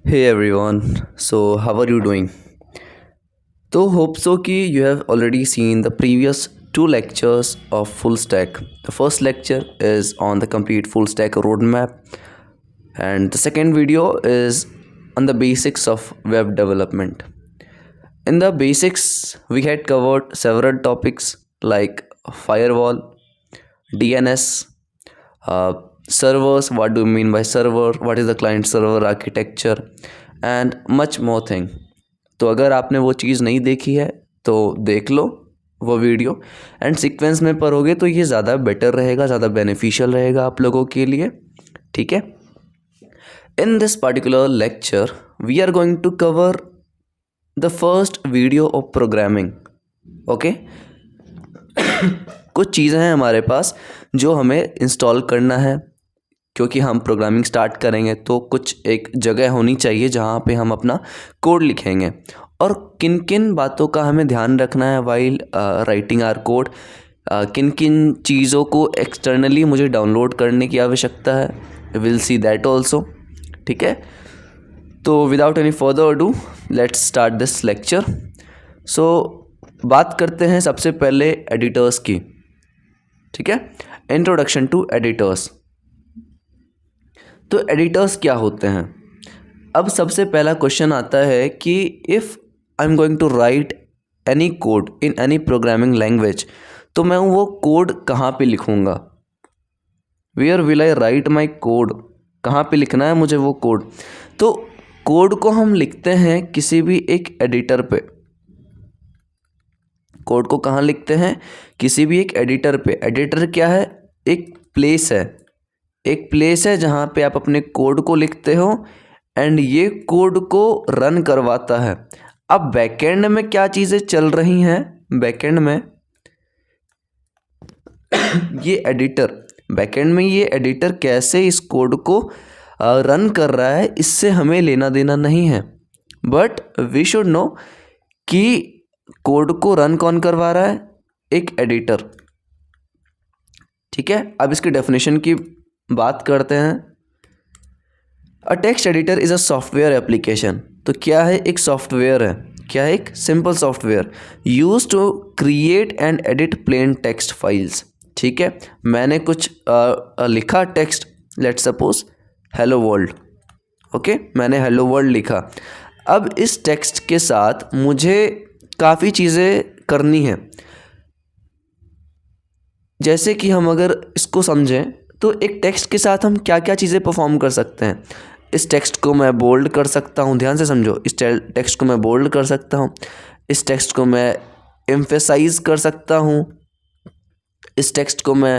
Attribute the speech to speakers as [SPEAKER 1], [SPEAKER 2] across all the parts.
[SPEAKER 1] Hey everyone, so how are you doing? So hope so कि you have already seen the previous two lectures of full stack. The first lecture is on the complete full stack roadmap and the second video is on the basics of web development. In the basics, we had covered several topics like firewall, DNS, uh, servers, what do you mean by server, what is the client server architecture and much more thing. तो अगर आपने वो चीज़ नहीं देखी है तो देख लो वो वीडियो एंड सीक्वेंस में पढ़ोगे तो ये ज़्यादा बेटर रहेगा, ज़्यादा बेनिफिशियल रहेगा आप लोगों के लिए. ठीक है. In this particular lecture we are going to cover the first video of programming. Okay. कुछ चीज़ें हैं हमारे पास जो हमें इंस्टॉल करना है क्योंकि हम प्रोग्रामिंग स्टार्ट करेंगे तो कुछ एक जगह होनी चाहिए जहाँ पे हम अपना कोड लिखेंगे और किन किन बातों का हमें ध्यान रखना है वाइल राइटिंग आवर कोड. किन किन चीज़ों को एक्सटर्नली मुझे डाउनलोड करने की आवश्यकता है. Will see that also. ठीक है. तो without any further do let's start this lecture. So बात करते हैं सबसे पहले एडिटर्स की. ठीक है. Introduction to editors. तो एडिटर्स क्या होते हैं. अब सबसे पहला क्वेश्चन आता है कि if I am going to write any code in any programming language तो मैं वो कोड कहाँ पे लिखूँगा. Where will I write my code. कहाँ पे लिखना है मुझे वो कोड. तो कोड को हम लिखते हैं किसी भी एक एडिटर पे. कोड को कहाँ लिखते हैं किसी भी एक एडिटर पे. एडिटर क्या है. एक प्लेस है. एक प्लेस है जहाँ पे आप अपने कोड को लिखते हो एंड ये कोड को रन करवाता है. अब बैकएंड में क्या चीज़ें चल रही हैं. बैकएंड में ये एडिटर बैकएंड में ये एडिटर कैसे इस कोड को रन कर रहा है इससे हमें लेना देना नहीं है. बट वी शुड नो कि कोड को रन कौन करवा रहा है. एक एडिटर. ठीक है. अब इसकी डेफिनेशन की बात करते हैं. A text editor is a software application. तो क्या है. एक सॉफ्टवेयर है. क्या है. एक simple software use to create and edit plain text files. ठीक है. मैंने कुछ लिखा text. Let's suppose hello world. Okay. मैंने हेलो वर्ल्ड लिखा. अब इस टेक्स्ट के साथ मुझे काफ़ी चीज़ें करनी है. जैसे कि हम अगर इसको समझें तो एक टेक्स्ट के साथ हम क्या क्या चीज़ें परफॉर्म कर सकते हैं. इस टेक्स्ट को मैं बोल्ड कर सकता हूँ. ध्यान से समझो. इस टेक्स्ट को मैं बोल्ड कर सकता हूँ. इस टेक्स्ट को मैं एम्फेसाइज कर सकता हूँ. इस टेक्स्ट को मैं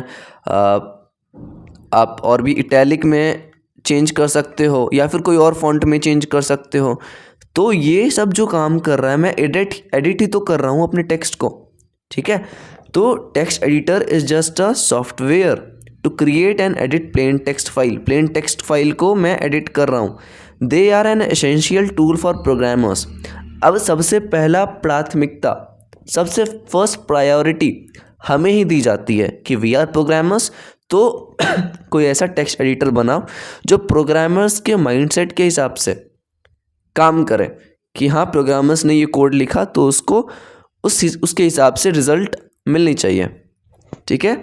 [SPEAKER 1] आप और भी इटैलिक में चेंज कर सकते हो या फिर कोई और फॉन्ट में चेंज कर सकते हो. तो ये सब जो काम कर रहा है मैं एडिट ही तो कर रहा हूँ अपने टेक्स्ट को. ठीक है. तो text editor is just a software to create and edit plain text file. Plain text file को मैं एडिट कर रहा हूँ. They are an essential tool for programmers. अब सबसे पहला प्राथमिकता, सबसे फर्स्ट प्रायोरिटी हमें ही दी जाती है कि वी आर प्रोग्रामर्स. तो कोई ऐसा टेक्स्ट एडिटर बनाओ जो प्रोग्रामर्स के माइंडसेट के हिसाब से काम करे कि हाँ प्रोग्रामर्स ने ये कोड लिखा तो उसको उसके हिसाब से रिजल्ट मिलनी चाहिए. ठीक है.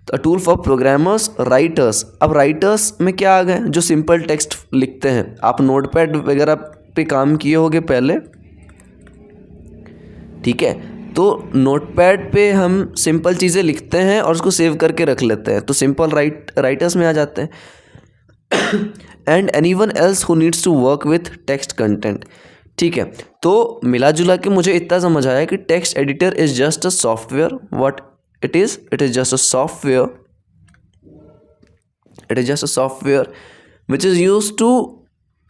[SPEAKER 1] तो टूल फॉर प्रोग्रामर्स. राइटर्स. अब राइटर्स में क्या आ गए. जो सिंपल टेक्स्ट लिखते हैं. आप नोटपैड वगैरह पे काम किए होगे पहले. ठीक है. तो नोटपैड पे हम सिंपल चीज़ें लिखते हैं और उसको सेव करके रख लेते हैं. तो सिंपल राइटर्स में आ जाते हैं. And anyone else who needs to work with text content. ठीक है. तो मिला जुला के मुझे इतना समझ आया कि text editor is just a software. What it is just a software. It is just a software which is used to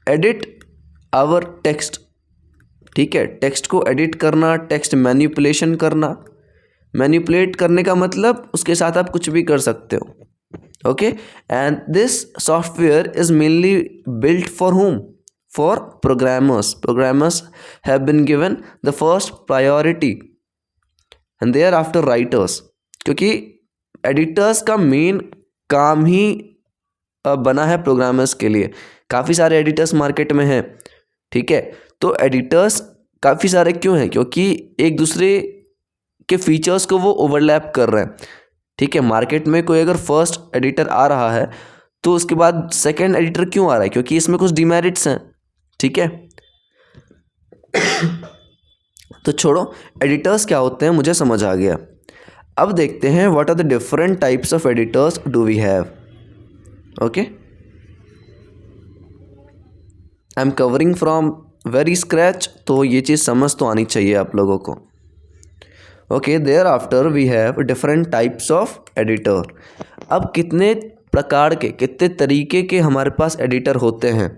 [SPEAKER 1] edit our text. ठीक है. टेक्स्ट को एडिट करना, टेक्स्ट मैनिपुलेशन करना. मैनिपुलेट करने का मतलब उसके साथ आप कुछ भी कर सकते हो. Okay. And this software is mainly built for whom? For programmers. Programmers have been given the first priority and thereafter writers. क्योंकि एडिटर्स का मेन काम ही बना है प्रोग्रामर्स के लिए काफ़ी सारे एडिटर्स मार्केट में हैं, ठीक है। तो एडिटर्स काफ़ी सारे क्यों हैं? क्योंकि एक दूसरे के फीचर्स को वो ओवरलैप कर रहे हैं, ठीक है। मार्केट में कोई अगर फर्स्ट एडिटर आ रहा है तो उसके बाद सेकंड एडिटर क्यों आ रहा है? क्योंकि इसमें कुछ डिमेरिट्स हैं, ठीक है। तो छोड़ो एडिटर्स क्या होते हैं, मुझे समझ आ गया। अब देखते हैं what are the different types of editors do we have. Okay, I am covering from very scratch, तो ये चीज़ समझ तो आनी चाहिए आप लोगों को। Okay, thereafter we have different types of editor. अब कितने प्रकार के, कितने तरीके के हमारे पास एडिटर होते हैं,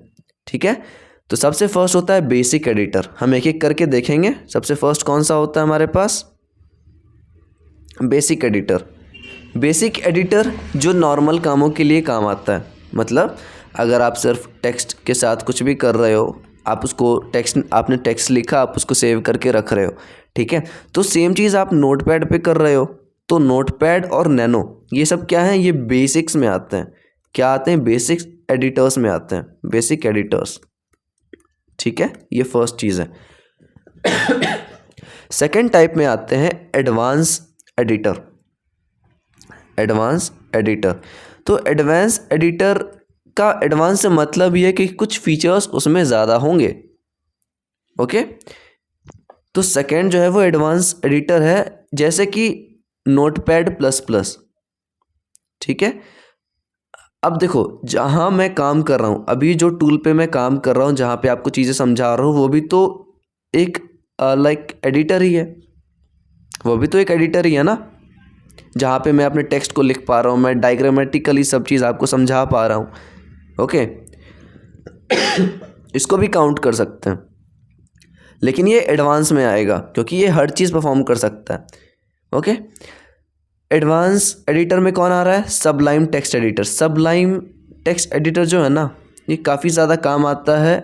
[SPEAKER 1] ठीक है। तो सबसे फर्स्ट होता है बेसिक एडिटर। हम एक एक करके देखेंगे। सबसे फर्स्ट कौन सा होता है हमारे पास? Basic editor. बेसिक एडिटर जो नॉर्मल कामों के लिए काम आता है, मतलब अगर आप सिर्फ टेक्स्ट के साथ कुछ भी कर रहे हो, आप उसको आपने टेक्स्ट लिखा, आप उसको सेव करके रख रहे हो, ठीक है। तो सेम चीज़ आप नोटपैड पे कर रहे हो, तो नोटपैड और नैनो ये सब क्या हैं? ये बेसिक्स में आते हैं। क्या आते हैं? बेसिक्स एडिटर्स में आते हैं, बेसिक एडिटर्स, ठीक है। ये फर्स्ट चीज़ है। सेकेंड टाइप में आते हैं एडवांस एडिटर। एडवांस एडिटर, तो एडवांस एडिटर का एडवांस से मतलब ये है कि कुछ फीचर्स उसमें ज़्यादा होंगे, ओके। तो सेकेंड जो है वो एडवांस एडिटर है, जैसे कि नोटपैड प्लस प्लस, ठीक है। अब देखो, जहाँ मैं काम कर रहा हूँ, अभी जो टूल पे मैं काम कर रहा हूँ, जहाँ पे आपको चीज़ें समझा रहा हूँ, वो भी तो एक लाइक एडिटर ही है, वो भी तो एक एडिटर ही है ना। जहाँ पे मैं अपने टेक्स्ट को लिख पा रहा हूँ, मैं डायग्रामेटिकली सब चीज़ आपको समझा पा रहा हूँ, ओके। इसको भी काउंट कर सकते हैं, लेकिन ये एडवांस में आएगा क्योंकि ये हर चीज़ परफॉर्म कर सकता है, ओके। एडवांस एडिटर में कौन आ रहा है? Sublime text editor. Sublime text editor जो है ना, ये काफ़ी ज़्यादा काम आता है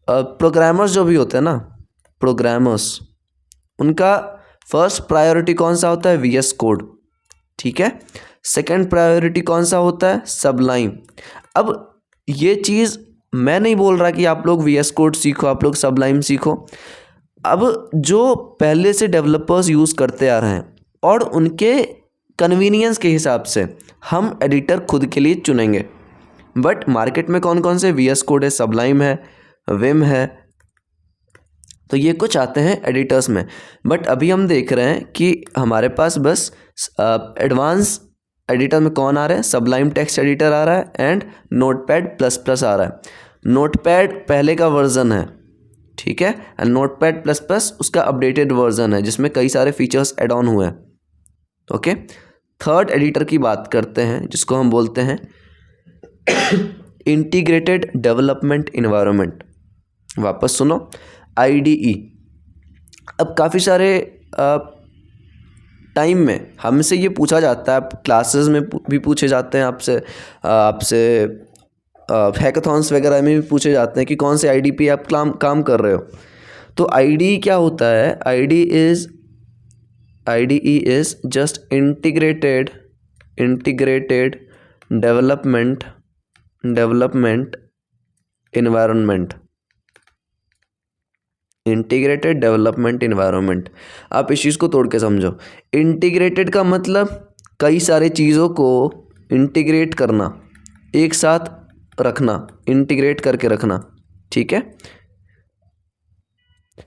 [SPEAKER 1] प्रोग्रामर्स जो भी होते हैं ना, प्रोग्रामर्स, उनका फर्स्ट प्रायोरिटी कौन सा होता है? VS कोड, ठीक है। सेकंड प्रायोरिटी कौन सा होता है? सबलाइम। अब ये चीज़ मैं नहीं बोल रहा कि आप लोग VS कोड सीखो, आप लोग सबलाइम सीखो। अब जो पहले से डेवलपर्स यूज़ करते आ रहे हैं और उनके कन्वीनियंस के हिसाब से हम एडिटर खुद के लिए चुनेंगे। बट मार्केट में कौन कौन से? VS कोड है, सबलाइम है, विम है, तो ये कुछ आते हैं एडिटर्स में। बट अभी हम देख रहे हैं कि हमारे पास बस एडवांस एडिटर में कौन आ रहा है? सबलाइम टेक्स्ट एडिटर आ रहा है एंड नोटपैड प्लस प्लस आ रहा है। नोटपैड पहले का वर्जन है, ठीक है, एंड नोटपैड प्लस प्लस उसका अपडेटेड वर्जन है जिसमें कई सारे फीचर्स एड ऑन हुए हैं, ओके। थर्ड एडिटर की बात करते हैं जिसको हम बोलते हैं इंटीग्रेटेड डेवलपमेंट इन्वायरमेंट। वापस सुनो, IDE। अब काफ़ी सारे टाइम में हमसे ये पूछा जाता है, क्लासेस में भी पूछे जाते हैं आपसे हैकाथॉन्स वगैरह में भी पूछे जाते हैं कि कौन से IDE पे आप काम कर रहे हो। तो IDE क्या होता है? IDE is just integrated development environment. Integrated development environment. आप इस चीज़ को तोड़ के समझो। इंटीग्रेटेड का मतलब कई सारी चीज़ों को इंटीग्रेट करना, एक साथ रखना, इंटीग्रेट करके रखना, ठीक है।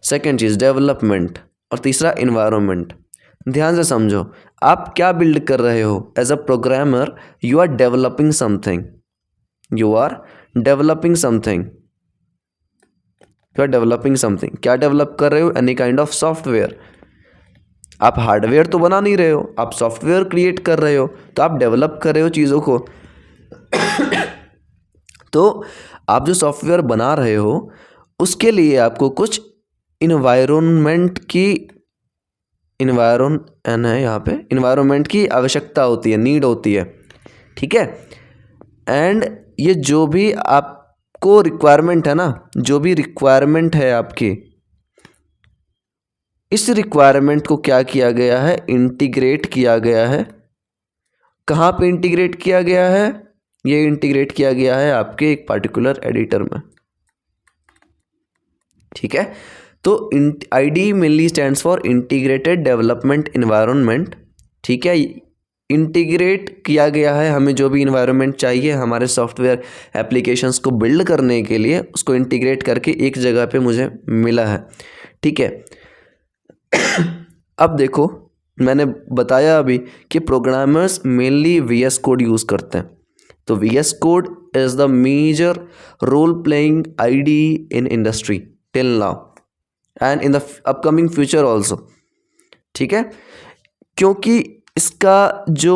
[SPEAKER 1] सेकेंड चीज़ डेवलपमेंट, और तीसरा इन्वायरमेंट। ध्यान से समझो, आप क्या बिल्ड कर रहे हो? As a programmer you are developing something, क्या डेवलप कर रहे हो? Any kind of software. आप हार्डवेयर तो बना नहीं रहे हो, आप सॉफ्टवेयर क्रिएट कर रहे हो, तो आप डेवलप कर रहे हो चीज़ों को। तो आप जो सॉफ्टवेयर बना रहे हो उसके लिए आपको कुछ इन्वायरमेंट की आवश्यकता होती है, नीड होती है, ठीक है। एंड ये जो भी आपको रिक्वायरमेंट है ना, जो भी रिक्वायरमेंट है आपकी, इस रिक्वायरमेंट को क्या किया गया है? इंटीग्रेट किया गया है। कहाँ पे इंटीग्रेट किया गया है? ये इंटीग्रेट किया गया है आपके एक पार्टिकुलर एडिटर में, ठीक है। तो IDE mainly stands for integrated development environment, ठीक है। इंटीग्रेट किया गया है, हमें जो भी इन्वायरमेंट चाहिए हमारे सॉफ्टवेयर एप्लीकेशंस को बिल्ड करने के लिए, उसको इंटीग्रेट करके एक जगह पे मुझे मिला है, ठीक है। अब देखो, मैंने बताया अभी कि programmers mainly VS code use करते हैं। तो VS code is the major role playing IDE in industry till now and in the upcoming future also, ठीक है। क्योंकि इसका जो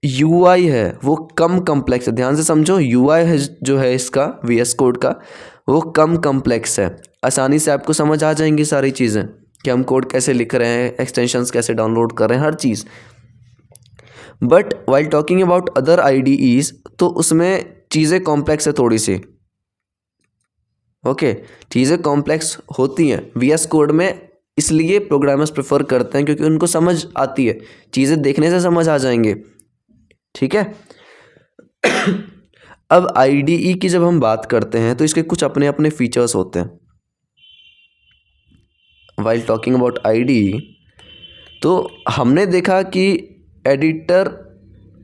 [SPEAKER 1] UI है वो कम कम्प्लेक्स है, ध्यान से समझो। UI है जो है इसका VS कोड का, वो कम कम्प्लेक्स है, आसानी से आपको समझ आ जाएंगी सारी चीज़ें कि हम कोड कैसे लिख रहे हैं, एक्सटेंशंस कैसे डाउनलोड कर रहे हैं, हर चीज़। But while talking about other IDEs, तो उसमें चीज़ें कॉम्प्लेक्स है थोड़ी सी, ओके। चीज़ें कॉम्प्लेक्स होती हैं VS कोड में, इसलिए प्रोग्रामर्स प्रेफर करते हैं क्योंकि उनको समझ आती है, चीज़ें देखने से समझ आ जाएंगे, ठीक है। अब IDE की जब हम बात करते हैं तो इसके कुछ अपने अपने फीचर्स होते हैं। वाइल टॉकिंग अबाउट IDE, तो हमने देखा कि एडिटर,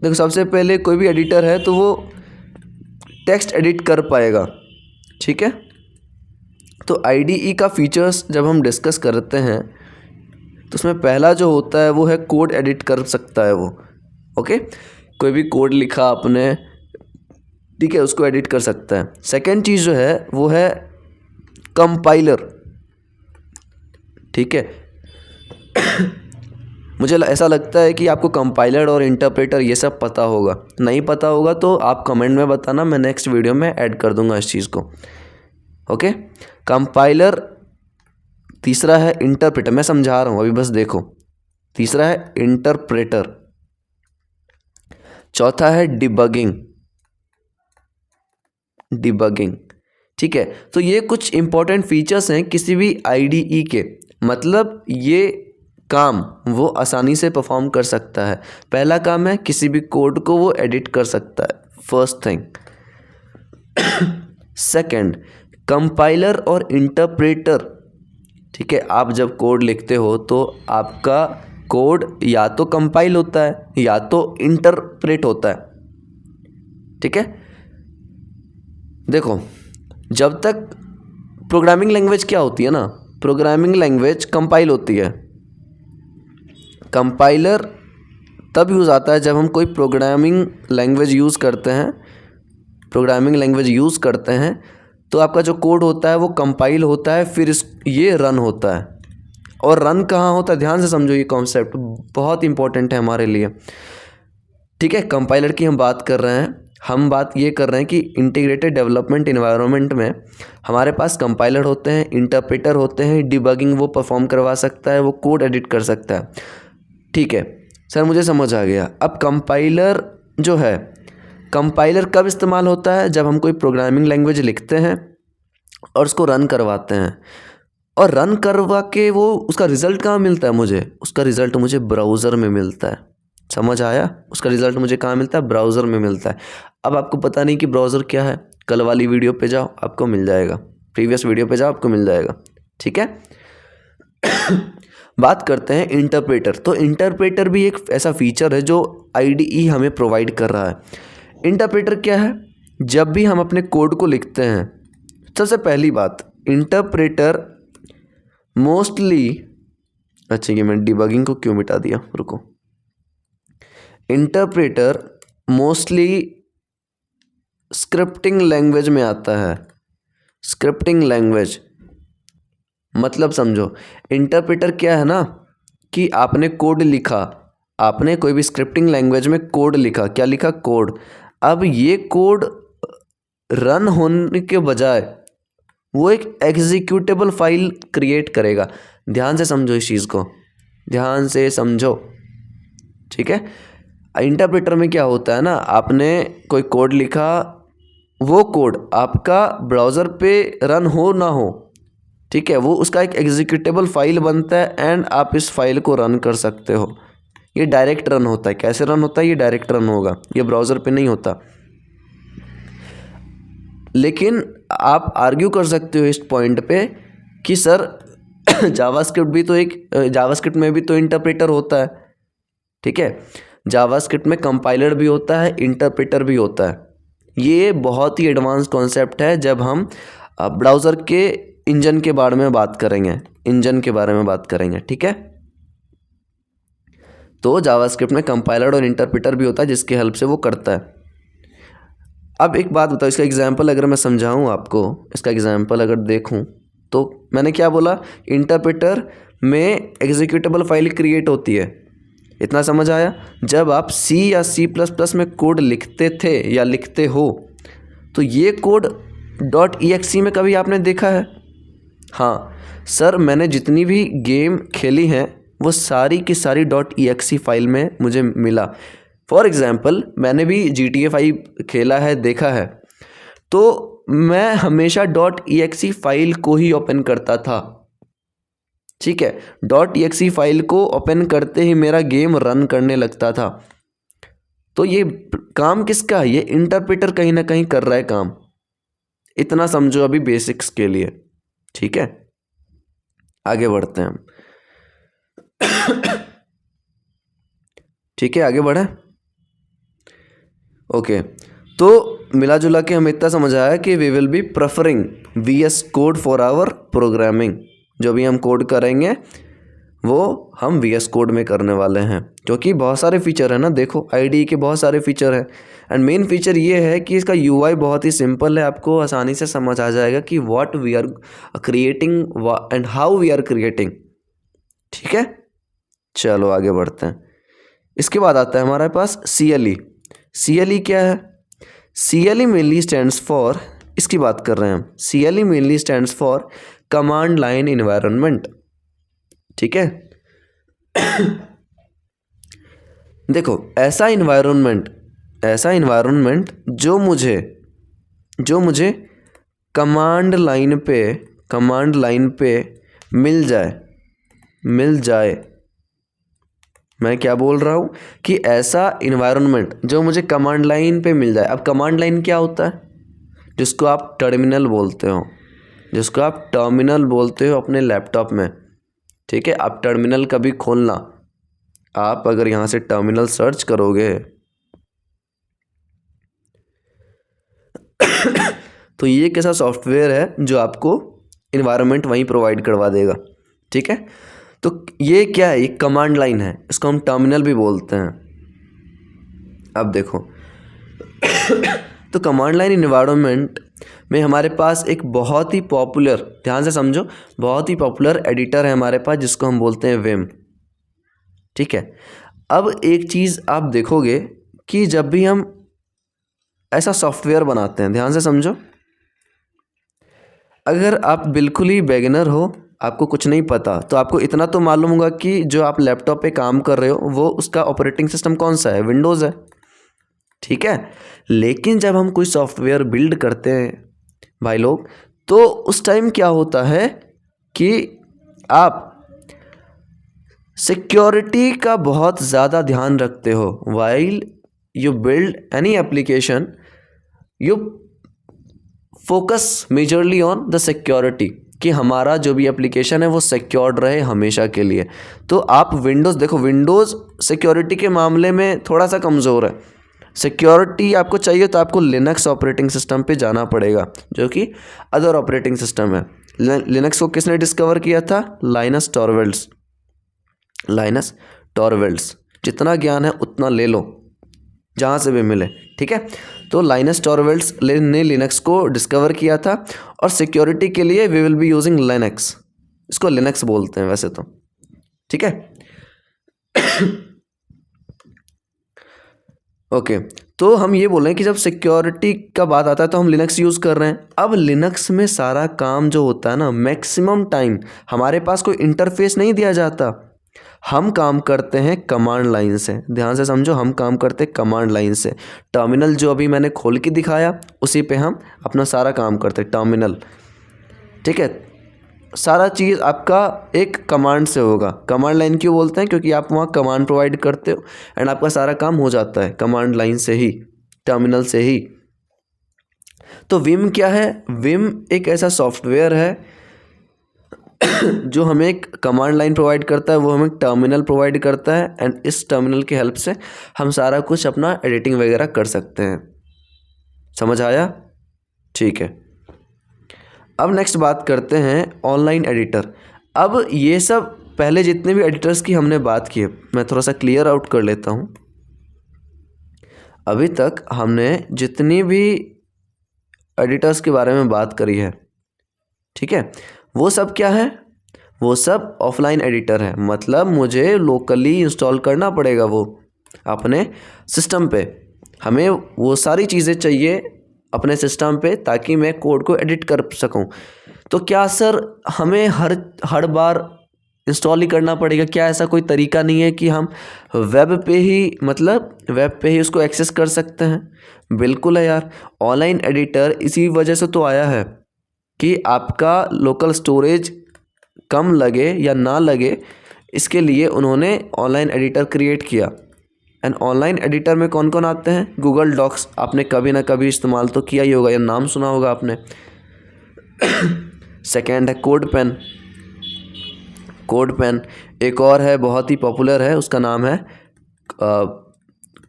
[SPEAKER 1] देखो सबसे पहले कोई भी एडिटर है तो वो टेक्स्ट एडिट कर पाएगा, ठीक है। तो IDE का फीचर्स जब हम डिस्कस करते हैं तो उसमें पहला जो होता है वो है कोड एडिट कर सकता है वो, ओके। कोई भी कोड लिखा आपने, ठीक है, उसको एडिट कर सकता है। सेकंड चीज़ जो है वो है कंपाइलर, ठीक है। मुझे ऐसा लगता है कि आपको कंपाइलर और इंटरप्रेटर ये सब पता होगा, नहीं पता होगा तो आप कमेंट में बताना, मैं नेक्स्ट वीडियो में ऐड कर दूंगा इस चीज़ को, ओके। कंपाइलर, तीसरा है इंटरप्रेटर, मैं समझा रहा हूँ अभी बस देखो। तीसरा है इंटरप्रेटर, चौथा है डिबगिंग, ठीक है। तो ये कुछ इंपॉर्टेंट फीचर्स हैं किसी भी IDE के, मतलब ये काम वो आसानी से परफॉर्म कर सकता है। पहला काम है किसी भी कोड को वो एडिट कर सकता है, फर्स्ट थिंग। सेकंड, कंपाइलर और इंटरप्रेटर, ठीक है। आप जब कोड लिखते हो तो आपका कोड या तो कंपाइल होता है या तो इंटरप्रेट होता है, ठीक है। देखो, जब तक प्रोग्रामिंग लैंग्वेज क्या होती है ना, प्रोग्रामिंग लैंग्वेज कंपाइल होती है। कंपाइलर तब यूज़ आता है जब हम कोई प्रोग्रामिंग लैंग्वेज यूज़ करते हैं, तो आपका जो कोड होता है वो कंपाइल होता है, फिर ये रन होता है। और रन कहाँ होता है, ध्यान से समझो, ये कॉन्सेप्ट बहुत इंपॉर्टेंट है हमारे लिए, ठीक है। कंपाइलर की हम बात कर रहे हैं, हम बात ये कर रहे हैं कि इंटीग्रेटेड डेवलपमेंट इन्वायरमेंट में हमारे पास कंपाइलर होते हैं, इंटरप्रेटर होते हैं, डिबगिंग वो परफॉर्म करवा सकता है, वो कोड एडिट कर सकता है, ठीक है। सर मुझे समझ आ गया। अब कंपाइलर जो है, कंपाइलर कब इस्तेमाल होता है, जब हम कोई प्रोग्रामिंग लैंग्वेज लिखते हैं और उसको रन करवाते हैं, और रन करवा के वो उसका रिज़ल्ट कहाँ मिलता है मुझे, उसका रिज़ल्ट मुझे ब्राउज़र में मिलता है, समझ आया। उसका रिज़ल्ट मुझे कहाँ मिलता है, ब्राउज़र में मिलता है। अब आपको पता नहीं कि ब्राउज़र क्या है, कल वाली वीडियो पे जाओ आपको मिल जाएगा, प्रीवियस वीडियो पे जाओ आपको मिल जाएगा, ठीक है। बात करते हैं इंटरप्रेटर। तो इंटरप्रेटर भी एक ऐसा फीचर है जो IDE हमें प्रोवाइड कर रहा है। इंटरप्रेटर क्या है, जब भी हम अपने कोड को लिखते हैं, सबसे पहली बात, इंटरप्रेटर मोस्टली, अच्छा ये मैं डिबगिंग को क्यों मिटा दिया, रुको। इंटरप्रेटर मोस्टली स्क्रिप्टिंग लैंग्वेज में आता है। स्क्रिप्टिंग लैंग्वेज मतलब समझो, इंटरप्रेटर क्या है ना, कि आपने कोड लिखा, आपने कोई भी स्क्रिप्टिंग लैंग्वेज में कोड लिखा, क्या लिखा, कोड। अब ये कोड रन होने के बजाय वो एक एग्जीक्यूटेबल फाइल क्रिएट करेगा। ध्यान से समझो इस चीज़ को, ध्यान से समझो, ठीक है। इंटरप्रेटर में क्या होता है ना, आपने कोई कोड लिखा, वो कोड आपका ब्राउज़र पे रन हो ना हो, ठीक है, वो उसका एक एग्जीक्यूटेबल फाइल बनता है एंड आप इस फाइल को रन कर सकते हो। ये डायरेक्ट रन होता है। कैसे रन होता है, ये डायरेक्ट रन होगा, ये ब्राउज़र पे नहीं होता, लेकिन आप आर्ग्यू कर सकते हो इस पॉइंट पे कि सर जावास्क्रिप्ट भी तो जावास्क्रिप्ट में भी तो इंटरप्रेटर होता है, ठीक है। जावास्क्रिप्ट में कंपाइलर भी होता है, इंटरप्रेटर भी होता है। ये बहुत ही एडवांस कॉन्सेप्ट है जब हम ब्राउज़र के इंजन के बारे में बात करेंगे, ठीक है। तो जावास्क्रिप्ट में कंपाइलर और इंटरप्रेटर भी होता है जिसकी हेल्प से वो करता है। अब एक बात बताओ, इसका एग्जाम्पल अगर मैं समझाऊँ आपको, इसका एग्जाम्पल अगर देखूँ तो मैंने क्या बोला, इंटरप्रेटर में एग्जीक्यूटेबल फाइल क्रिएट होती है, इतना समझ आया। जब आप C या C++ में कोड लिखते थे या लिखते हो तो ये कोड .exe में कभी आपने देखा है? हाँ सर, मैंने जितनी भी गेम खेली हैं वो सारी की सारी .exe फाइल में मुझे मिला। फॉर एग्ज़ाम्पल मैंने भी GTA 5 खेला है, देखा है, तो मैं हमेशा .exe फाइल को ही ओपन करता था, ठीक है। .exe फाइल को ओपन करते ही मेरा गेम रन करने लगता था। तो ये काम किसका है? ये इंटरप्रेटर कहीं ना कहीं कर रहा है काम। इतना समझो अभी बेसिक्स के लिए, ठीक है। आगे बढ़ते हैं हम। ठीक है, आगे बढ़े। ओके, तो मिला जुला के हमें इतना समझ आया कि we will be preferring VS code for our programming. जो भी हम कोड करेंगे वो हम VS कोड में करने वाले हैं, क्योंकि बहुत सारे फीचर है ना। देखो IDE के बहुत सारे फीचर है, एंड मेन फीचर ये है कि इसका UI बहुत ही सिंपल है। आपको आसानी से समझ आ जाएगा कि what we are creating and how we are creating, ठीक है। चलो आगे बढ़ते हैं। इसके बाद आता है हमारे पास CLE। CLE क्या है? CLE मेनली स्टैंड्स फॉर, इसकी बात कर रहे हैं हम। CLE mainly stands for command line environment, ठीक है। देखो ऐसा इन्वायरमेंट जो मुझे कमांड लाइन पे मिल जाए। मैं क्या बोल रहा हूँ कि ऐसा इन्वायरमेंट जो मुझे कमांड लाइन पे मिल जाए। अब कमांड लाइन क्या होता है? जिसको आप टर्मिनल बोलते हो अपने लैपटॉप में, ठीक है। आप टर्मिनल कभी खोलना, आप अगर यहाँ से टर्मिनल सर्च करोगे तो ये एक ऐसा सॉफ्टवेयर है जो आपको इन्वायरमेंट वहीं प्रोवाइड करवा देगा, ठीक है। तो ये क्या है? ये कमांड लाइन है, इसको हम टर्मिनल भी बोलते हैं। अब देखो तो कमांड लाइन इन्वायरमेंट में हमारे पास एक बहुत ही पॉपुलर, ध्यान से समझो, बहुत ही पॉपुलर एडिटर है हमारे पास जिसको हम बोलते हैं विम, ठीक है। अब एक चीज़ आप देखोगे कि जब भी हम ऐसा सॉफ्टवेयर बनाते हैं, ध्यान से समझो, अगर आप बिल्कुल ही बिगिनर हो, आपको कुछ नहीं पता, तो आपको इतना तो मालूम होगा कि जो आप लैपटॉप पे काम कर रहे हो वो उसका ऑपरेटिंग सिस्टम कौन सा है? विंडोज़ है, ठीक है। लेकिन जब हम कोई सॉफ्टवेयर बिल्ड करते हैं भाई लोग, तो उस टाइम क्या होता है कि आप सिक्योरिटी का बहुत ज़्यादा ध्यान रखते हो। While you build any application, you focus majorly on the security, कि हमारा जो भी एप्लीकेशन है वो सिक्योर्ड रहे हमेशा के लिए। तो आप विंडोज़ देखो, विंडोज़ सिक्योरिटी के मामले में थोड़ा सा कमज़ोर है। सिक्योरिटी आपको चाहिए तो आपको लिनक्स ऑपरेटिंग सिस्टम पे जाना पड़ेगा, जो कि अदर ऑपरेटिंग सिस्टम है। लिनक्स को किसने डिस्कवर किया था? लाइनस टॉरवेल्ड्स। जितना ज्ञान है उतना ले लो जहाँ से भी मिले, ठीक है। तो लाइनस टॉरवेल्ड्स ने लिनक्स को डिस्कवर किया था, और सिक्योरिटी के लिए we will be using Linux. इसको लिनक्स बोलते हैं वैसे तो, ठीक है। ओके, तो हम ये बोल रहे हैं कि जब सिक्योरिटी का बात आता है तो हम लिनक्स यूज़ कर रहे हैं। अब लिनक्स में सारा काम जो होता है ना, मैक्सिमम टाइम हमारे पास कोई इंटरफेस नहीं दिया जाता, हम काम करते हैं कमांड लाइन से। ध्यान से समझो, हम काम करते हैं कमांड लाइन से। टर्मिनल जो अभी मैंने खोल के दिखाया उसी पे हम अपना सारा काम करते हैं, टर्मिनल, ठीक है। सारा चीज़ आपका एक कमांड से होगा। कमांड लाइन क्यों बोलते हैं? क्योंकि आप वहाँ कमांड प्रोवाइड करते हो एंड आपका सारा काम हो जाता है कमांड लाइन से ही, टर्मिनल से ही। तो विम क्या है? विम एक ऐसा सॉफ्टवेयर है जो हमें एक कमांड लाइन प्रोवाइड करता है, वो हमें टर्मिनल प्रोवाइड करता है, एंड इस टर्मिनल की हेल्प से हम सारा कुछ अपना एडिटिंग वगैरह कर सकते हैं। समझ आया? ठीक है। अब नेक्स्ट बात करते हैं ऑनलाइन एडिटर। अब ये सब पहले जितने भी एडिटर्स की हमने बात की है, मैं थोड़ा सा क्लियर आउट कर लेता हूँ। अभी तक हमने जितनी भी एडिटर्स के बारे में बात करी है, ठीक है, वो सब क्या है? वो सब ऑफलाइन एडिटर है। मतलब मुझे लोकली इंस्टॉल करना पड़ेगा वो अपने सिस्टम पे। हमें वो सारी चीज़ें चाहिए अपने सिस्टम पे ताकि मैं कोड को एडिट कर सकूं। तो क्या सर हमें हर बार इंस्टॉल ही करना पड़ेगा? क्या ऐसा कोई तरीका नहीं है कि हम वेब पे ही उसको एक्सेस कर सकते हैं? बिल्कुल है यार। ऑनलाइन एडिटर इसी वजह से तो आया है कि आपका लोकल स्टोरेज कम लगे या ना लगे, इसके लिए उन्होंने ऑनलाइन एडिटर क्रिएट किया। एंड ऑनलाइन एडिटर में कौन कौन आते हैं? गूगल डॉक्स, आपने कभी ना कभी इस्तेमाल तो किया ही होगा या नाम सुना होगा आपने। सेकेंड है कोड पेन। कोड पेन एक और है, बहुत ही पॉपुलर है, उसका नाम है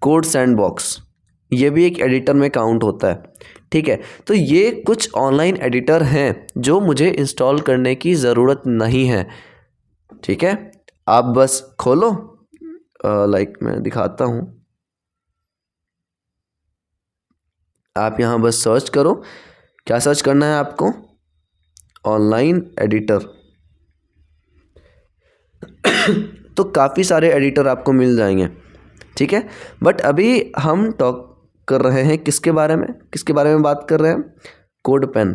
[SPEAKER 1] कोड सैंडबॉक्स। ये भी एक एडिटर में काउंट होता है, ठीक है। तो ये कुछ ऑनलाइन एडिटर हैं जो मुझे इंस्टॉल करने की ज़रूरत नहीं है, ठीक है। आप बस खोलो, मैं दिखाता हूँ, आप यहाँ बस सर्च करो। क्या सर्च करना है आपको? Online editor. तो काफ़ी सारे एडिटर आपको मिल जाएंगे, ठीक है। बट अभी हम टॉक कर रहे हैं किसके बारे में बात कर रहे हैं? कोड पेन,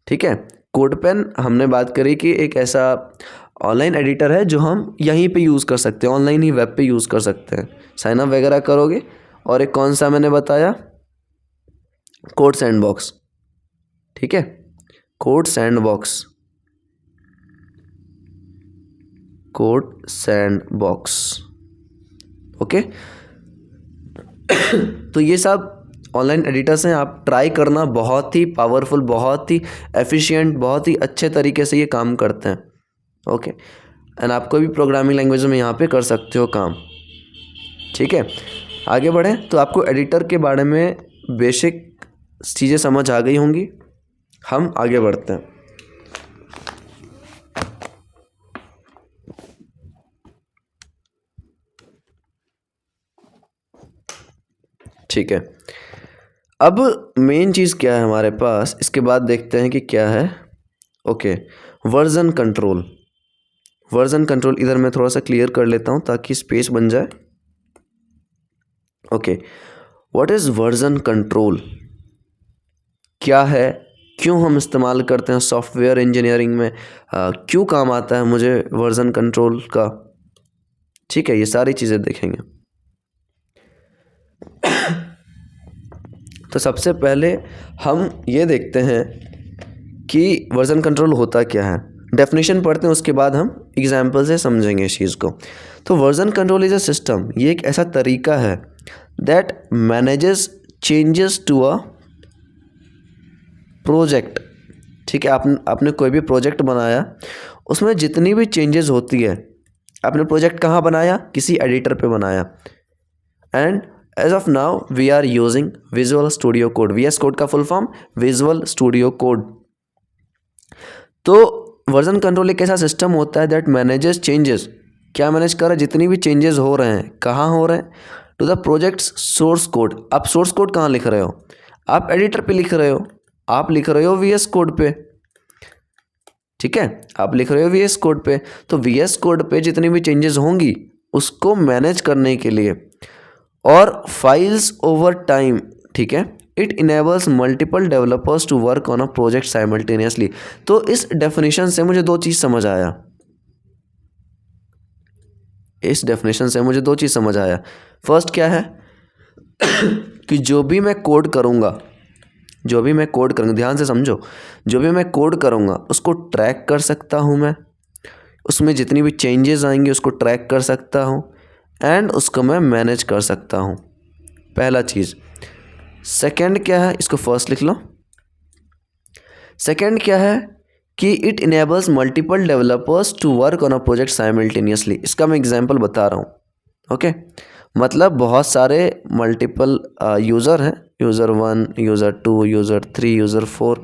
[SPEAKER 1] ठीक है। कोड पेन हमने बात करी कि एक ऐसा ऑनलाइन एडिटर है जो हम यहीं पे यूज़ कर सकते हैं, ऑनलाइन ही वेब पे यूज़ कर सकते हैं। साइन अप वगैरह करोगे। और एक कौन सा मैंने बताया? कोड सैंडबॉक्स, ठीक है। Code sandbox, code sandbox, okay. तो ये सब ऑनलाइन एडिटर्स हैं, आप ट्राई करना। बहुत ही पावरफुल, बहुत ही एफिशिएंट, बहुत ही अच्छे तरीके से ये काम करते हैं, ओके। एंड आप कोई भी प्रोग्रामिंग लैंग्वेज में यहाँ पे कर सकते हो काम, ठीक है। आगे बढ़ें तो आपको एडिटर के बारे में बेसिक चीज़ें समझ आ गई होंगी। हम आगे बढ़ते हैं। ठीक है, अब मेन चीज़ क्या है हमारे पास, इसके बाद देखते हैं कि क्या है। Okay, version control. Version control इधर मैं थोड़ा सा क्लियर कर लेता हूँ ताकि स्पेस बन जाए। Okay, what is version control? क्या है, क्यों हम इस्तेमाल करते हैं सॉफ्टवेयर इंजीनियरिंग में, क्यों काम आता है मुझे वर्जन कंट्रोल का, ठीक है। ये सारी चीज़ें देखेंगे। तो सबसे पहले हम ये देखते हैं कि वर्जन कंट्रोल होता क्या है। डेफिनेशन पढ़ते हैं, उसके बाद हम एग्जाम्पल से समझेंगे इस चीज़ को। तो version control is a system, ये एक ऐसा तरीका है that manages changes to a project, ठीक है। आपने कोई भी प्रोजेक्ट बनाया, उसमें जितनी भी चेंजेस होती है, आपने प्रोजेक्ट कहाँ बनाया? किसी एडिटर पे बनाया। And as of now we are using Visual Studio Code. VS code का full form Visual Studio Code. तो वर्जन कंट्रोल एक ऐसा सिस्टम होता है दैट मैनेजेस चेंजेस। क्या मैनेज कर रहा है? जितनी भी चेंजेस हो रहे हैं, कहाँ हो रहे हैं? To the projects source code. आप सोर्स कोड कहाँ लिख रहे हो? आप एडिटर पे लिख रहे हो, आप लिख रहे हो VS कोड पे, ठीक है। आप लिख रहे हो VS कोड पे, तो VS कोड पे जितनी भी चेंजेस होंगी उसको मैनेज करने के लिए, और फाइल्स ओवर टाइम, ठीक है, it enables multiple developers to work on a project simultaneously. तो इस डेफिनेशन से मुझे दो चीज़ समझ आया। इस डेफिनेशन से मुझे दो चीज़ समझ आया। फर्स्ट क्या है कि जो भी मैं कोड करूँगा, ध्यान से समझो, जो भी मैं कोड करूँगा उसको ट्रैक कर सकता हूँ मैं, उसमें जितनी भी चेंजेस आएंगे उसको ट्रैक कर सकता हूँ, एंड उसको मैं मैनेज कर सकता हूँ। पहला चीज़। सेकंड क्या है, इसको फर्स्ट लिख लो। सेकंड क्या है कि it enables multiple developers to work on a project simultaneously. इसका मैं एग्जांपल बता रहा हूँ। ओके, मतलब बहुत सारे मल्टीपल यूज़र हैं, user 1, user 2, user 3, user 4,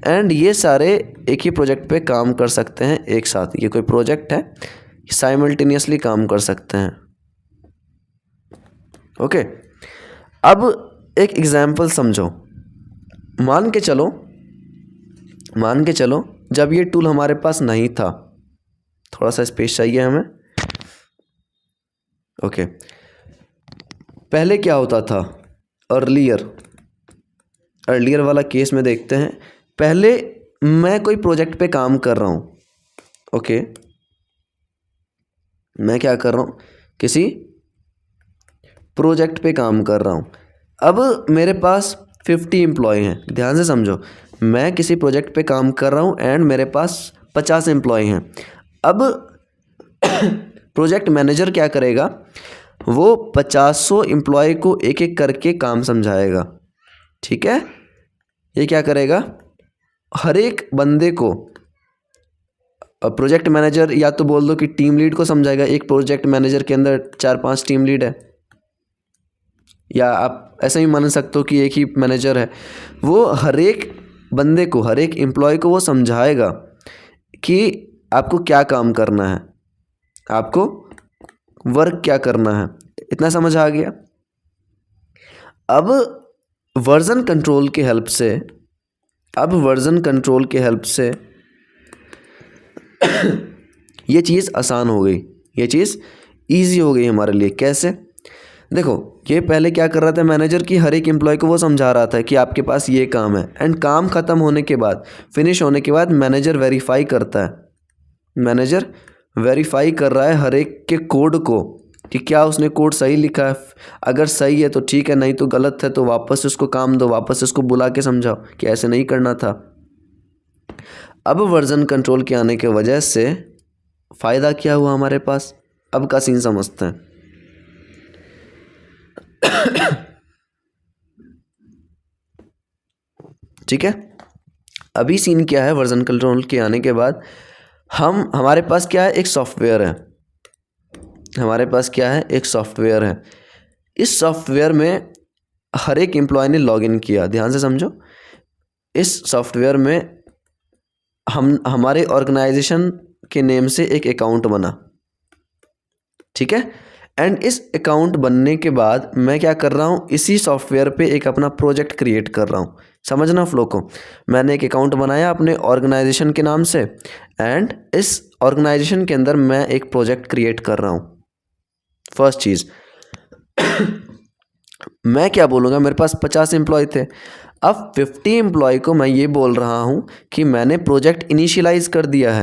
[SPEAKER 1] and ये सारे एक ही प्रोजेक्ट पे काम कर सकते हैं एक साथ। ये कोई प्रोजेक्ट है, साइमल्टेनियसली काम कर सकते हैं। ओके, अब एक एग्जांपल समझो। मान के चलो जब ये टूल हमारे पास नहीं था, थोड़ा सा स्पेस चाहिए हमें। ओके, पहले क्या होता था, अर्लियर वाला केस में देखते हैं। पहले मैं कोई प्रोजेक्ट पे काम कर रहा हूँ। ओके, मैं क्या कर रहा हूँ, किसी प्रोजेक्ट पे काम कर रहा हूँ। अब मेरे पास 50 एम्प्लॉय हैं। ध्यान से समझो, मैं किसी प्रोजेक्ट पे काम कर रहा हूँ एंड मेरे पास 50 एम्प्लॉय हैं। अब प्रोजेक्ट मैनेजर क्या करेगा, वो 50 एम्प्लॉय को एक एक करके काम समझाएगा। ठीक है, ये क्या करेगा, हर एक बंदे को प्रोजेक्ट मैनेजर, या तो बोल दो कि टीम लीड को समझाएगा। एक प्रोजेक्ट मैनेजर के अंदर 4-5 टीम लीड है, या आप ऐसे ही मान सकते हो कि एक ही मैनेजर है। वो हर एक बंदे को, हर एक एम्प्लॉय को वो समझाएगा कि आपको क्या काम करना है, आपको वर्क क्या करना है। इतना समझ आ गया। अब वर्जन कंट्रोल के हेल्प से ये चीज़ आसान हो गई, ये चीज़ ईजी हो गई हमारे लिए। कैसे, देखो, ये पहले क्या कर रहा था मैनेजर, की हर एक एम्प्लॉय को वो समझा रहा था कि आपके पास ये काम है, एंड काम ख़त्म होने के बाद, फिनिश होने के बाद मैनेजर वेरीफाई करता है। मैनेजर वेरीफाई कर रहा है हर एक के कोड को कि क्या उसने कोड सही लिखा है। अगर सही है तो ठीक है, नहीं तो गलत है तो वापस उसको काम दो, वापस उसको बुला के समझाओ कि ऐसे नहीं करना था। अब वर्जन कंट्रोल के आने के वजह से फ़ायदा क्या हुआ हमारे पास, अब का सीन समझते हैं। ठीक है, अभी सीन क्या है, वर्जन कंट्रोल के आने के बाद हमारे पास क्या है, एक सॉफ्टवेयर है। हमारे पास क्या है, एक सॉफ्टवेयर है। इस सॉफ्टवेयर में हर एक एम्प्लॉय ने लॉगिन किया। ध्यान से समझो, इस सॉफ्टवेयर में हमारे ऑर्गेनाइजेशन के नेम से एक अकाउंट बना। ठीक है, एंड इस अकाउंट बनने के बाद मैं क्या कर रहा हूँ, इसी सॉफ्टवेयर पे एक अपना प्रोजेक्ट क्रिएट कर रहा हूँ। समझना फ्लो को, मैंने एक अकाउंट बनाया अपने ऑर्गेनाइजेशन के नाम से, एंड इस ऑर्गेनाइजेशन के अंदर मैं एक प्रोजेक्ट क्रिएट कर रहा हूँ। फर्स्ट चीज़ मैं क्या बोलूँगा, मेरे पास 50 एम्प्लॉय थे। अब 50 एम्प्लॉय को मैं ये बोल रहा हूँ कि मैंने प्रोजेक्ट इनिशियलाइज़ कर दिया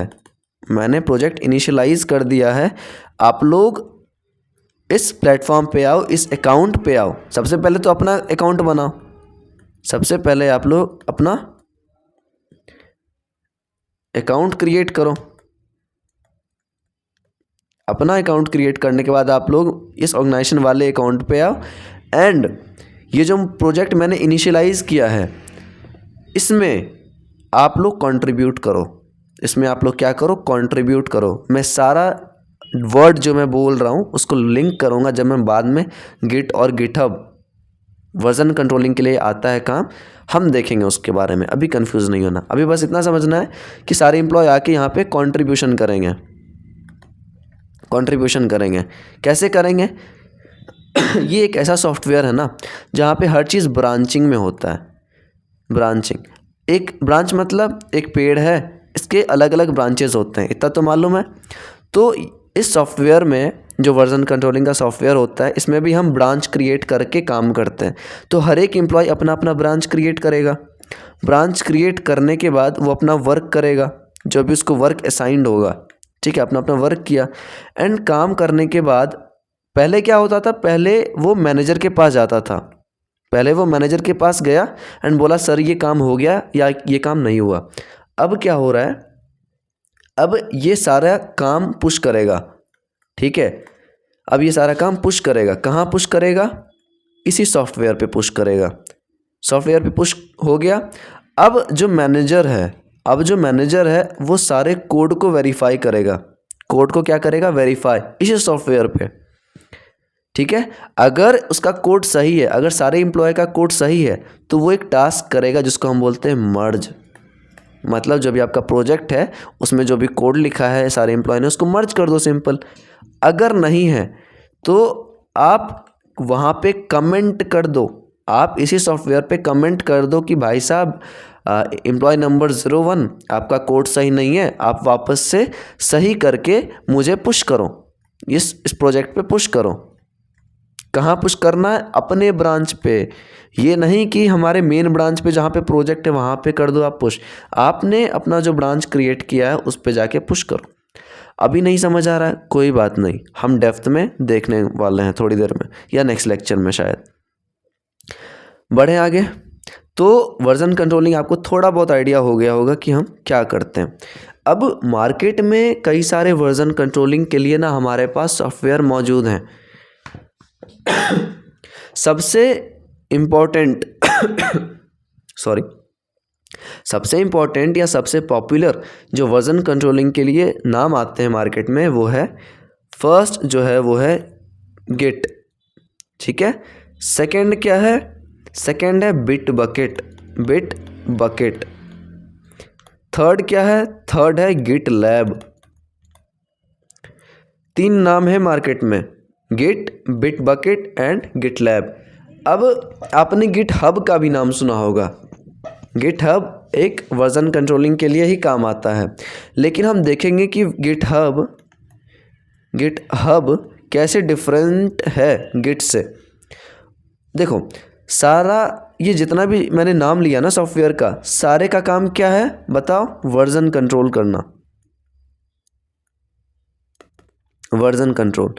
[SPEAKER 1] है, आप लोग इस प्लेटफॉर्म पे आओ, इस अकाउंट पे आओ। सबसे पहले तो अपना अकाउंट बनाओ, सबसे पहले आप लोग अपना अकाउंट क्रिएट करो। अपना अकाउंट क्रिएट करने के बाद आप लोग इस ऑर्गेनाइजेशन वाले अकाउंट पे आओ, एंड ये जो प्रोजेक्ट मैंने इनिशियलाइज़ किया है, इसमें आप लोग कंट्रीब्यूट करो। इसमें आप लोग क्या करो, कंट्रीब्यूट करो। मैं सारा वर्ड जो मैं बोल रहा हूँ उसको लिंक करूँगा जब मैं बाद में गिट और गिटहब वर्जन कंट्रोलिंग के लिए आता है काम, हम देखेंगे उसके बारे में। अभी कंफ्यूज नहीं होना, अभी बस इतना समझना है कि सारे एम्प्लॉय आके यहाँ पे कंट्रीब्यूशन करेंगे। कैसे करेंगे? ये एक ऐसा सॉफ्टवेयर है ना जहाँ पे हर चीज़ ब्रांचिंग में होता है। ब्रांचिंग, एक ब्रांच मतलब एक पेड़ है, इसके अलग अलग ब्रांचेस होते हैं, इतना तो मालूम है। तो इस सॉफ्टवेयर में जो वर्जन कंट्रोलिंग का सॉफ्टवेयर होता है, इसमें भी हम ब्रांच क्रिएट करके काम करते हैं। तो हर एक एम्प्लॉय अपना अपना ब्रांच क्रिएट करेगा। ब्रांच क्रिएट करने के बाद वो अपना वर्क करेगा, जो भी उसको वर्क असाइंड होगा। ठीक है, अपना अपना वर्क किया, एंड काम करने के बाद पहले क्या होता था, पहले वो मैनेजर के पास जाता था। पहले वो मैनेजर के पास गया एंड बोला सर ये काम हो गया या ये काम नहीं हुआ। अब क्या हो रहा है, अब ये सारा काम पुश करेगा। ठीक है, अब ये सारा काम पुश करेगा। कहाँ पुश करेगा? इसी सॉफ्टवेयर पे पुश करेगा। सॉफ्टवेयर पे पुश हो गया। अब जो मैनेजर है वो सारे कोड को वेरीफाई करेगा। कोड को क्या करेगा? वेरीफाई इसी सॉफ्टवेयर पे। ठीक है, अगर उसका कोड सही है, अगर सारे एम्प्लॉय का कोड सही है तो वो एक टास्क करेगा जिसको हम बोलते हैं मर्ज। मतलब जो भी आपका प्रोजेक्ट है उसमें जो भी कोड लिखा है सारे एम्प्लॉय ने, उसको मर्ज कर दो, सिंपल। अगर नहीं है तो आप वहाँ पे कमेंट कर दो, आप इसी सॉफ्टवेयर पे कमेंट कर दो कि भाई साहब एम्प्लॉय नंबर 01 आपका कोड सही नहीं है, आप वापस से सही करके मुझे पुश करो, इस प्रोजेक्ट पे पुश करो। कहाँ पुश करना है? अपने ब्रांच पे। ये नहीं कि हमारे मेन ब्रांच पे जहाँ पे प्रोजेक्ट है वहाँ पे कर दो आप पुश। आपने अपना जो ब्रांच क्रिएट किया है उस पे जाके पुश करो। अभी नहीं समझ आ रहा है, कोई बात नहीं, हम डेप्थ में देखने वाले हैं थोड़ी देर में या नेक्स्ट लेक्चर में शायद। बढ़े आगे। तो वर्जन कंट्रोलिंग आपको थोड़ा बहुत आइडिया हो गया होगा कि हम क्या करते हैं। अब मार्केट में कई सारे वर्जन कंट्रोलिंग के लिए ना हमारे पास सॉफ्टवेयर मौजूद हैं। सबसे इम्पोर्टेंट सबसे इम्पोर्टेंट या सबसे पॉपुलर जो वर्जन कंट्रोलिंग के लिए नाम आते हैं मार्केट में वो है, फर्स्ट जो है वो है गिट। ठीक है, सेकंड क्या है? सेकंड है बिट बकेट। थर्ड क्या है? थर्ड है गिट लैब। 3 नाम है मार्केट में, Git, Bitbucket and GitLab. अब आपने गिट हब का भी नाम सुना होगा। गिट हब एक वर्जन कंट्रोलिंग के लिए ही काम आता है, लेकिन हम देखेंगे कि गिट हब कैसे डिफरेंट है गिट से। देखो, सारा ये जितना भी मैंने नाम लिया ना सॉफ्टवेयर का, सारे का काम क्या है बताओ? वर्जन कंट्रोल करना, वर्जन कंट्रोल।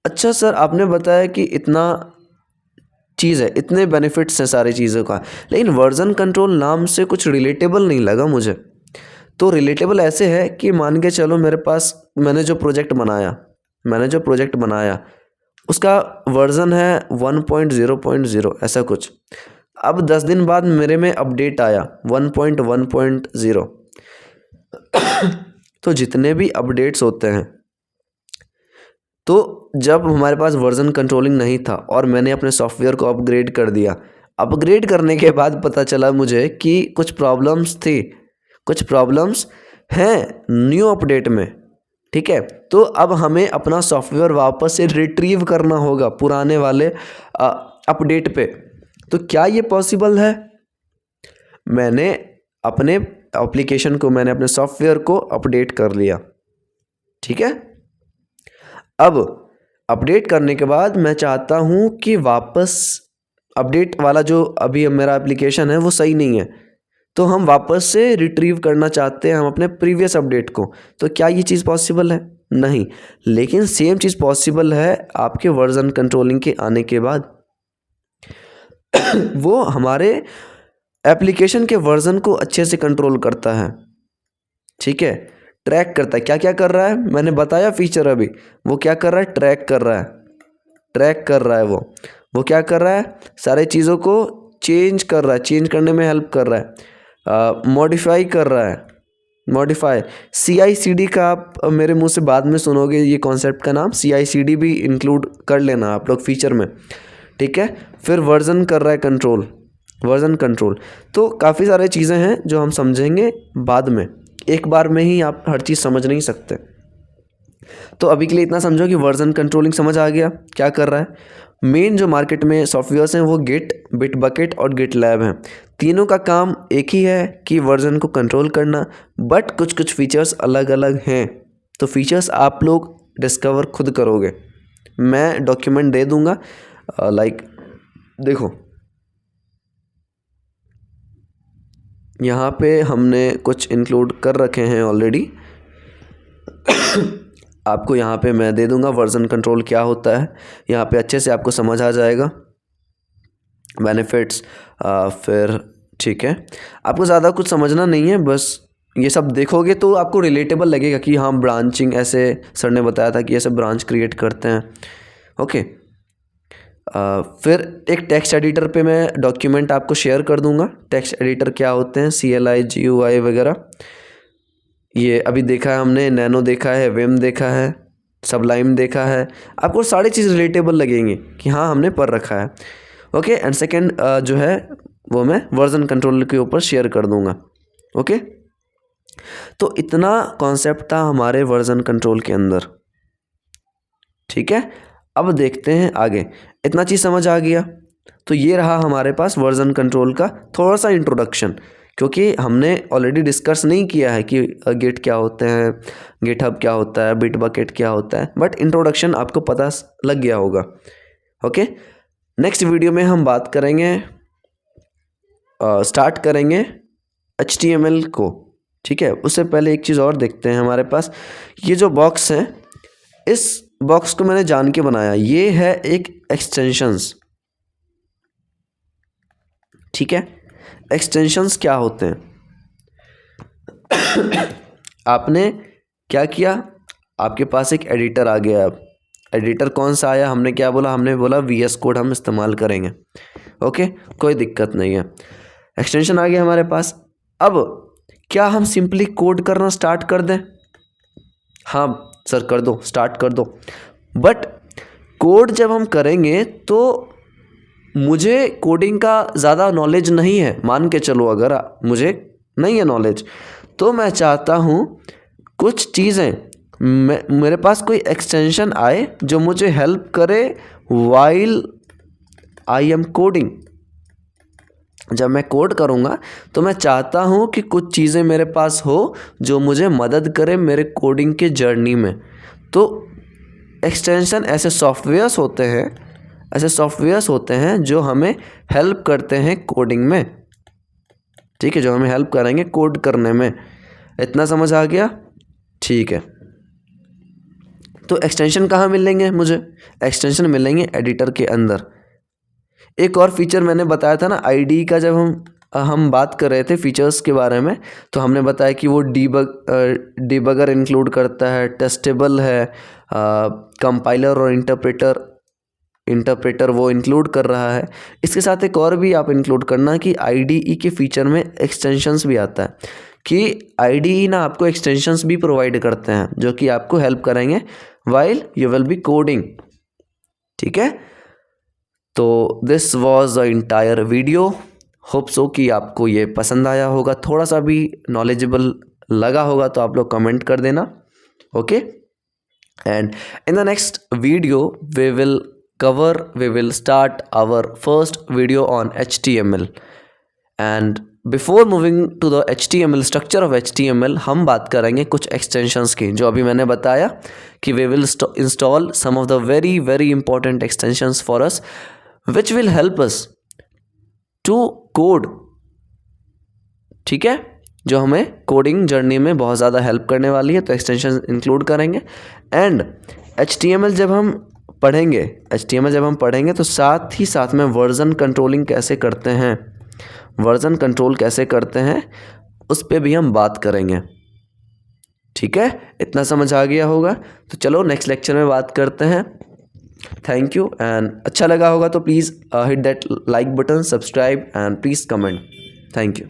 [SPEAKER 1] अच्छा सर, आपने बताया कि इतना चीज़ है, इतने बेनिफिट्स हैं सारी चीज़ों का, लेकिन वर्जन कंट्रोल नाम से कुछ रिलेटेबल नहीं लगा मुझे। तो रिलेटेबल ऐसे है कि मान के चलो मेरे पास मैंने जो प्रोजेक्ट बनाया उसका वर्जन है 1.0.0 ऐसा कुछ। अब 10 दिन बाद मेरे में अपडेट आया 1.1.0। तो जितने भी अपडेट्स होते हैं, तो जब हमारे पास वर्जन कंट्रोलिंग नहीं था और मैंने अपने सॉफ्टवेयर को अपग्रेड कर दिया, अपग्रेड करने के बाद पता चला मुझे कि कुछ प्रॉब्लम्स हैं न्यू अपडेट में। ठीक है, तो अब हमें अपना सॉफ्टवेयर वापस से रिट्रीव करना होगा पुराने वाले अपडेट पे। तो क्या ये पॉसिबल है? मैंने अपने एप्लीकेशन को, मैंने अपने सॉफ्टवेयर को अपडेट कर लिया। ठीक है, अब अपडेट करने के बाद मैं चाहता हूँ कि वापस अपडेट वाला जो अभी मेरा एप्लीकेशन है वो सही नहीं है, तो हम वापस से रिट्रीव करना चाहते हैं हम अपने प्रीवियस अपडेट को। तो क्या ये चीज़ पॉसिबल है? नहीं, लेकिन सेम चीज़ पॉसिबल है आपके वर्जन कंट्रोलिंग के आने के बाद। वो हमारे एप्लीकेशन के वर्जन को अच्छे से कंट्रोल करता है। ठीक है, ट्रैक करता है। क्या क्या कर रहा है? मैंने बताया फीचर अभी, वो क्या कर रहा है? ट्रैक कर रहा है। वो क्या कर रहा है? सारे चीज़ों को चेंज कर रहा है, चेंज करने में हेल्प कर रहा है, मॉडिफाई कर रहा है। CI/CD का आप मेरे मुंह से बाद में सुनोगे ये कॉन्सेप्ट का नाम, CI/CD भी इंक्लूड कर लेना आप लोग फीचर में। ठीक है, फिर वर्जन कर रहा है वर्जन कंट्रोल। तो काफ़ी सारे चीज़ें हैं जो हम समझेंगे बाद में, एक बार में ही आप हर चीज़ समझ नहीं सकते। तो अभी के लिए इतना समझो कि वर्जन कंट्रोलिंग समझ आ गया क्या कर रहा है। मेन जो मार्केट में सॉफ्टवेयर्स हैं वो गिट, बिट बकेट और गिट लैब हैं। तीनों का काम एक ही है कि वर्जन को कंट्रोल करना, बट कुछ कुछ फीचर्स अलग अलग हैं। तो फीचर्स आप लोग डिस्कवर खुद करोगे, मैं डॉक्यूमेंट दे दूंगा। देखो यहाँ पे हमने कुछ इंक्लूड कर रखे हैं ऑलरेडी। आपको यहाँ पे मैं दे दूंगा वर्जन कंट्रोल क्या होता है, यहाँ पे अच्छे से आपको समझ आ जाएगा बेनिफिट्स। फिर ठीक है, आपको ज़्यादा कुछ समझना नहीं है, बस ये सब देखोगे तो आपको रिलेटेबल लगेगा कि हाँ ब्रांचिंग ऐसे सर ने बताया था कि ऐसे ब्रांच क्रिएट करते हैं। ओके, फिर एक टेक्स्ट एडिटर पे मैं डॉक्यूमेंट आपको शेयर कर दूंगा। टेक्स्ट एडिटर क्या होते हैं, CLI GUI वगैरह, ये अभी देखा है हमने, नैनो देखा है, विम देखा है, सबलाइम देखा है। आपको सारी चीज़ रिलेटेबल लगेंगी कि हाँ हमने पढ़ रखा है। ओके, एंड सेकेंड जो है वो मैं वर्जन कंट्रोल के ऊपर शेयर कर दूंगा। ओके, तो इतना कॉन्सेप्ट था हमारे वर्जन कंट्रोल के अंदर। ठीक है, अब देखते हैं आगे। इतना चीज़ समझ आ गया, तो ये रहा हमारे पास वर्जन कंट्रोल का थोड़ा सा इंट्रोडक्शन, क्योंकि हमने ऑलरेडी डिस्कस नहीं किया है कि गिट क्या होते हैं, गिटहब क्या होता है, बिटबकेट क्या होता है, बट इंट्रोडक्शन आपको पता लग गया होगा। ओके, नेक्स्ट वीडियो में हम बात करेंगे, स्टार्ट करेंगे HTML को। ठीक है, उससे पहले एक चीज़ और देखते हैं। हमारे पास ये जो बॉक्स है, इस बॉक्स को मैंने जान के बनाया, ये है एक एक्सटेंशंस। ठीक है, एक्सटेंशंस क्या होते हैं? आपने क्या किया, आपके पास एक एडिटर आ गया। अब एडिटर कौन सा आया, हमने क्या बोला, हमने बोला VS कोड हम इस्तेमाल करेंगे। ओके, कोई दिक्कत नहीं है, एक्सटेंशन आ गया हमारे पास। अब क्या हम सिंपली कोड करना स्टार्ट कर दें? हाँ सर कर दो, स्टार्ट कर दो, बट कोड जब हम करेंगे तो मुझे कोडिंग का ज़्यादा नॉलेज नहीं है, मान के चलो अगर मुझे नहीं है नॉलेज, तो मैं चाहता हूँ कुछ चीज़ें मेरे पास कोई एक्सटेंशन आए जो मुझे हेल्प करे वाइल आई एम कोडिंग। जब मैं कोड करूँगा तो मैं चाहता हूँ कि कुछ चीज़ें मेरे पास हो जो मुझे मदद करे मेरे कोडिंग के जर्नी में। तो एक्सटेंशन ऐसे सॉफ्टवेयर्स होते हैं जो हमें हेल्प करते हैं कोडिंग में। ठीक है, जो हमें हेल्प करेंगे कोड करने में। इतना समझ आ गया? ठीक है, तो एक्सटेंशन कहाँ मिलेंगे मुझे? एक्सटेंशन मिलेंगे एडिटर के अंदर। एक और फीचर मैंने बताया था ना, IDE का, जब हम बात कर रहे थे फीचर्स के बारे में, तो हमने बताया कि वो डिबगर इंक्लूड करता है, टेस्टेबल है, कंपाइलर और इंटरप्रेटर वो इंक्लूड कर रहा है। इसके साथ एक और भी आप इंक्लूड करना कि IDE के फीचर में एक्सटेंशंस भी आता है, कि IDE ना आपको एक्सटेंशंस भी प्रोवाइड करते हैं जो कि आपको हेल्प करेंगे while you will be coding. ठीक है, तो this was the entire video. Hope so कि आपको ये पसंद आया होगा, थोड़ा सा भी नॉलेजेबल लगा होगा तो आप लोग कमेंट कर देना। Okay, and in the next video we will start our first video on HTML। And before moving to the HTML, structure of HTML, हम बात करेंगे कुछ एक्सटेंशंस की, जो अभी मैंने बताया कि we will install some of the very very important extensions for us which will help us to code। ठीक है, जो हमें कोडिंग जर्नी में बहुत ज़्यादा हेल्प करने वाली है, तो एक्सटेंशन इंक्लूड करेंगे। एंड HTML जब हम पढ़ेंगे तो साथ ही साथ में वर्जन कंट्रोलिंग कैसे करते हैं, वर्जन कंट्रोल कैसे करते हैं, उस पर भी हम बात करेंगे। ठीक है, इतना समझ आ गया होगा, तो चलो नेक्स्ट लेक्चर में बात करते हैं। थैंक यू, एंड अच्छा लगा होगा तो please hit that like button, subscribe and please comment. Thank you.